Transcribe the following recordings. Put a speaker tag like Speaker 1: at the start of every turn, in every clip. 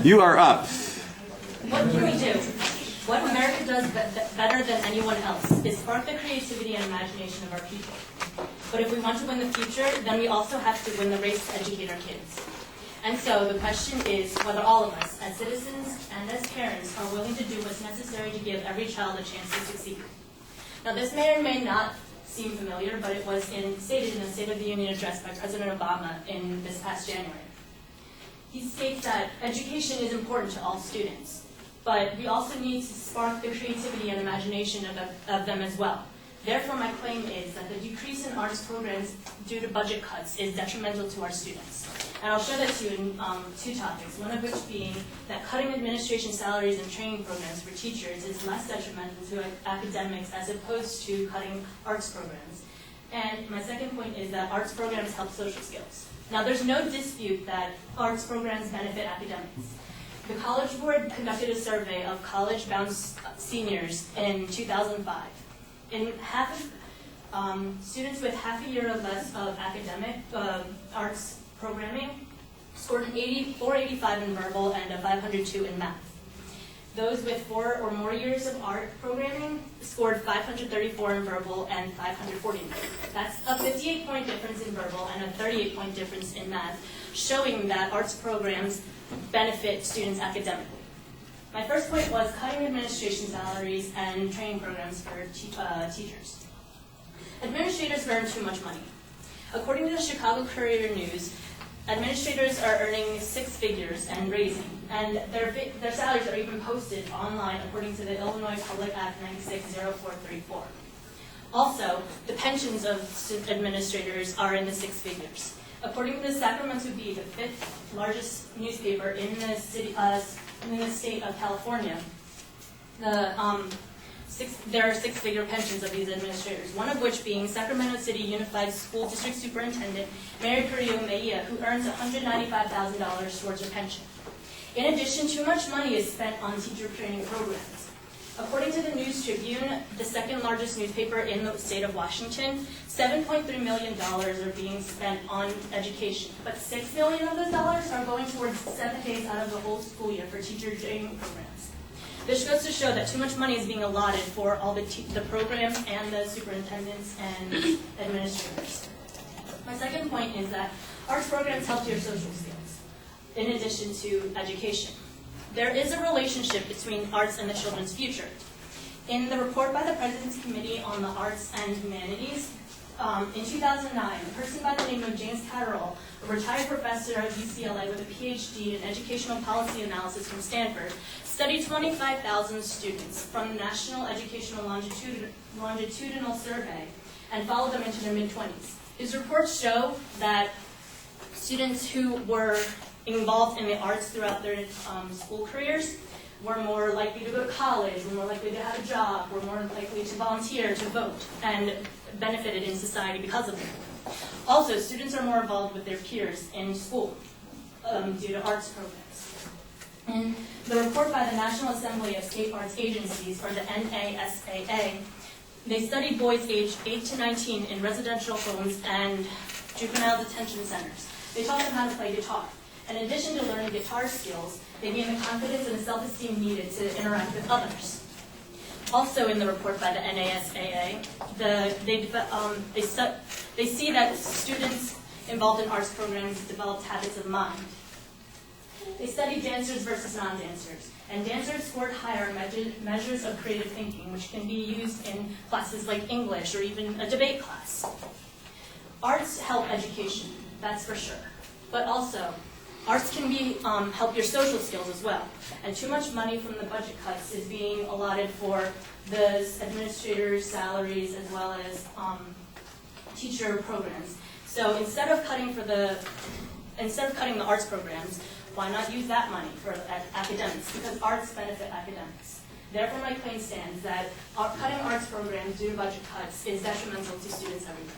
Speaker 1: You are up.
Speaker 2: What can we do? What America does better than anyone else is spark the creativity and imagination of our people. But if we want to win the future, then we also have to win the race to educate our kids. And so the question is whether all of us, as citizens and as parents, are willing to do what's necessary to give every child a chance to succeed. Now, this may or may not seem familiar, but it was stated in the State of the Union address by President Obama in this past January. He states that education is important to all students, but we also need to spark the creativity and imagination of them as well. Therefore, my claim is that the decrease in arts programs due to budget cuts is detrimental to our students. And I'll show that to you in two topics, one of which being that cutting administration salaries and training programs for teachers is less detrimental to academics as opposed to cutting arts programs. And my second point is that arts programs help social skills. Now, there's no dispute that arts programs benefit academics. The College Board conducted a survey of college-bound seniors in 2005. In students with half a year or less of academic arts programming scored an 485 in verbal and a 502 in math. Those with 4 or more years of art programming scored 534 in verbal and 540 in math. That's a 58-point difference in verbal and a 38-point difference in math, showing that arts programs benefit students academically. My first point was cutting administration salaries and training programs for teachers. Administrators earn too much money. According to the Chicago Courier-News, administrators are earning 6 figures and raising, and their salaries are even posted online according to the Illinois Public Act 960434. Also, the pensions of administrators are in the 6 figures. According to the Sacramento Bee, the 5th largest newspaper in the state of California, there are 6-figure pensions of these administrators, one of which being Sacramento City Unified School District Superintendent Mary Carrillo Mejia, who earns $195,000 towards her pension. In addition, too much money is spent on teacher training programs. According to the News Tribune, the 2nd largest newspaper in the state of Washington, $7.3 million are being spent on education, but $6 million of those dollars are going towards 7 days out of the whole school year for teacher training programs. This goes to show that too much money is being allotted for all the programs and the superintendents and administrators. My second point is that arts programs help your social skills, in addition to education. There is a relationship between arts and the children's future. In the report by the President's Committee on the Arts and Humanities, in 2009, a person by the name of James Catterall, a retired professor at UCLA with a PhD in educational policy analysis from Stanford, studied 25,000 students from the National Educational Longitudinal Survey and followed them into their mid-20s. His reports show that students who were involved in the arts throughout their school careers were more likely to go to college, were more likely to have a job, were more likely to volunteer, to vote, and benefited in society because of it. Also, students are more involved with their peers in school due to arts programs. In the report by the National Assembly of State Arts Agencies, or the NASAA, they studied boys aged 8 to 19 in residential homes and juvenile detention centers. They taught them how to play guitar. In addition to learning guitar skills, they gained the confidence and self-esteem needed to interact with others. Also in the report by the NASAA, they see that students involved in arts programs developed habits of mind. They studied dancers versus non-dancers, and dancers scored higher in measures of creative thinking, which can be used in classes like English or even a debate class. Arts help education, that's for sure, but also arts can help your social skills as well. And too much money from the budget cuts is being allotted for the administrators' salaries as well as teacher programs. So instead of cutting the arts programs, why not use that money for academics? Because arts benefit academics. Therefore, my claim stands that cutting arts programs due to budget cuts is detrimental to students everywhere.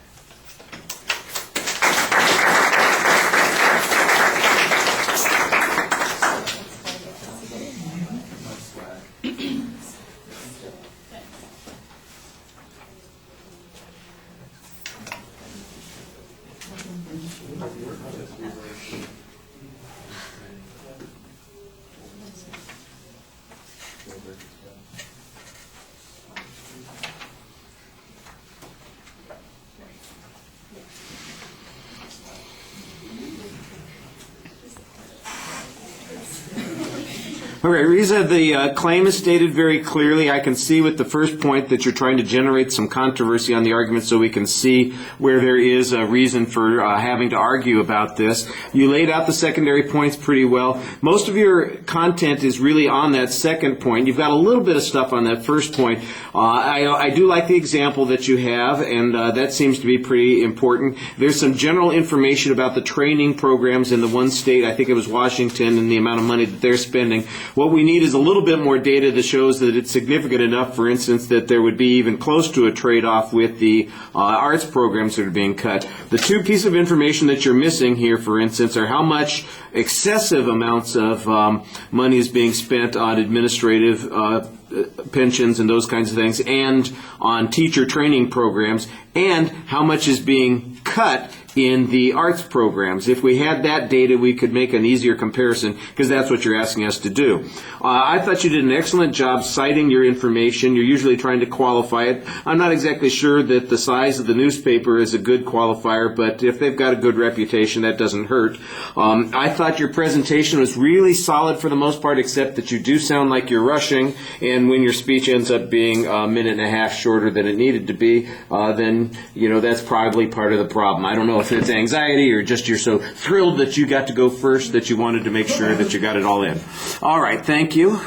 Speaker 1: All right, Reeza, the claim is stated very clearly. I can see with the first point that you're trying to generate some controversy on the argument so we can see where there is a reason for having to argue about this. You laid out the secondary points pretty well. Most of your content is really on that second point. You've got a little bit of stuff on that first point. I do like the example that you have, and that seems to be pretty important. There's some general information about the training programs in the one state, I think it was Washington, and the amount of money that they're spending. What we need is a little bit more data that shows that it's significant enough, for instance, that there would be even close to a trade-off with the arts programs that are being cut. The two pieces of information that you're missing here, for instance, are how much excessive amounts of money is being spent on administrative pensions and those kinds of things, and on teacher training programs, and how much is being cut in the arts programs. If we had that data, we could make an easier comparison, because that's what you're asking us to do. I thought you did an excellent job citing your information. You're usually trying to qualify it. I'm not exactly sure that the size of the newspaper is a good qualifier, but if they've got a good reputation, that doesn't hurt. I thought your presentation was really solid for the most part, except that you do sound like you're rushing, and when your speech ends up being a minute and a half shorter than it needed to be, then that's probably part of the problem. I don't know if it's anxiety or just you're so thrilled that you got to go first that you wanted to make sure that you got it all in. All right, thank you.